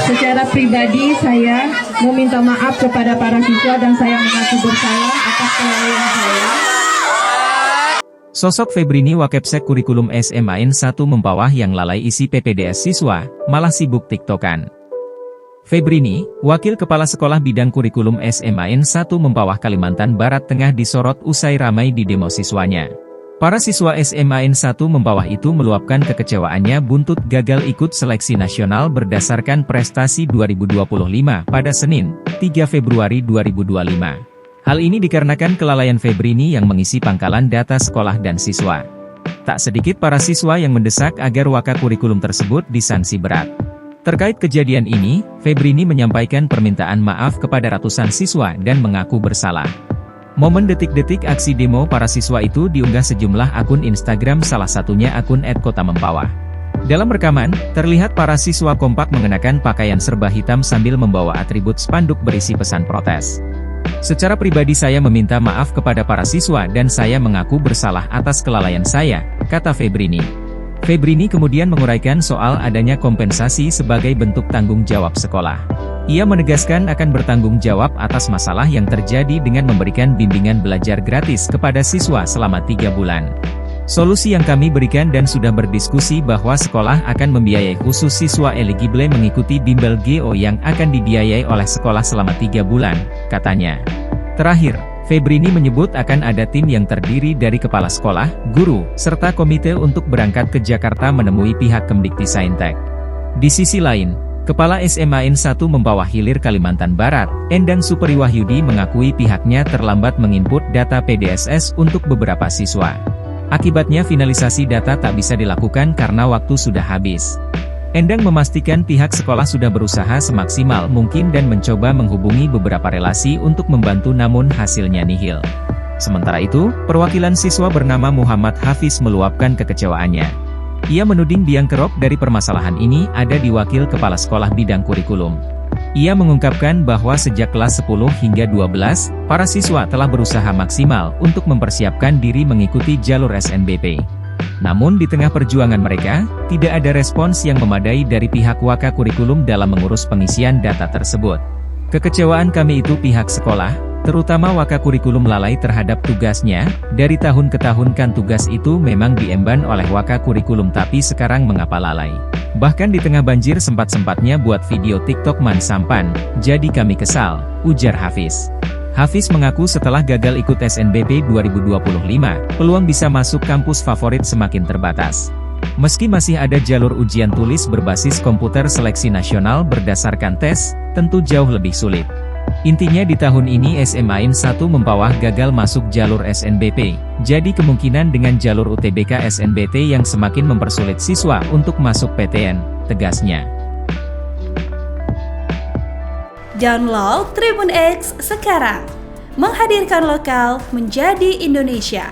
Secara pribadi saya meminta maaf kepada para siswa dan saya mengaku bersalah atas kelalaian saya. Sosok Febrini Wakepsek Kurikulum SMAN 1 Mempawah yang lalai isi PPDS siswa, malah sibuk tiktokan. Febrini, Wakil Kepala Sekolah Bidang Kurikulum SMAN 1 Mempawah Kalimantan Barat Tengah disorot usai ramai di demo siswanya. Para siswa SMAN 1 Mempawah itu meluapkan kekecewaannya buntut gagal ikut seleksi nasional berdasarkan prestasi 2025 pada Senin, 3 Februari 2025. Hal ini dikarenakan kelalaian Febrini yang mengisi pangkalan data sekolah dan siswa. Tak sedikit para siswa yang mendesak agar waka kurikulum tersebut disanksi berat. Terkait kejadian ini, Febrini menyampaikan permintaan maaf kepada ratusan siswa dan mengaku bersalah. Momen detik-detik aksi demo para siswa itu diunggah sejumlah akun Instagram, salah satunya akun @kotamempawah. Dalam rekaman, terlihat para siswa kompak mengenakan pakaian serba hitam sambil membawa atribut spanduk berisi pesan protes. Secara pribadi saya meminta maaf kepada para siswa dan saya mengaku bersalah atas kelalaian saya, kata Febrini. Febrini kemudian menguraikan soal adanya kompensasi sebagai bentuk tanggung jawab sekolah. Ia menegaskan akan bertanggung jawab atas masalah yang terjadi dengan memberikan bimbingan belajar gratis kepada siswa selama 3 bulan. Solusi yang kami berikan dan sudah berdiskusi bahwa sekolah akan membiayai khusus siswa eligible mengikuti bimbel GO yang akan dibiayai oleh sekolah selama 3 bulan, katanya. Terakhir, Febrini menyebut akan ada tim yang terdiri dari kepala sekolah, guru, serta komite untuk berangkat ke Jakarta menemui pihak Kemdiktisaintek. Di sisi lain, Kepala SMAN 1 Mempawah Hilir Kalimantan Barat, Endang Superiwahyudi mengakui pihaknya terlambat menginput data PDSS untuk beberapa siswa. Akibatnya finalisasi data tak bisa dilakukan karena waktu sudah habis. Endang memastikan pihak sekolah sudah berusaha semaksimal mungkin dan mencoba menghubungi beberapa relasi untuk membantu namun hasilnya nihil. Sementara itu, perwakilan siswa bernama Muhammad Hafiz meluapkan kekecewaannya. Ia menuding biang kerok dari permasalahan ini ada di Wakil Kepala Sekolah Bidang Kurikulum. Ia mengungkapkan bahwa sejak kelas 10 hingga 12, para siswa telah berusaha maksimal untuk mempersiapkan diri mengikuti jalur SNBP. Namun di tengah perjuangan mereka, tidak ada respons yang memadai dari pihak Waka Kurikulum dalam mengurus pengisian data tersebut. Kekecewaan kami itu pihak sekolah, terutama Waka Kurikulum lalai terhadap tugasnya. Dari tahun ke tahun kan tugas itu memang diemban oleh Waka Kurikulum tapi sekarang mengapa lalai? Bahkan di tengah banjir sempat-sempatnya buat video TikTok sampan, jadi kami kesal, ujar Hafiz. Hafiz mengaku setelah gagal ikut SNBP 2025, peluang bisa masuk kampus favorit semakin terbatas. Meski masih ada jalur ujian tulis berbasis komputer seleksi nasional berdasarkan tes, tentu jauh lebih sulit. Intinya di tahun ini SMAN 1 Mempawah gagal masuk jalur SNBP, jadi kemungkinan dengan jalur UTBK SNBT yang semakin mempersulit siswa untuk masuk PTN, tegasnya. Download Tribun X sekarang, menghadirkan lokal menjadi Indonesia.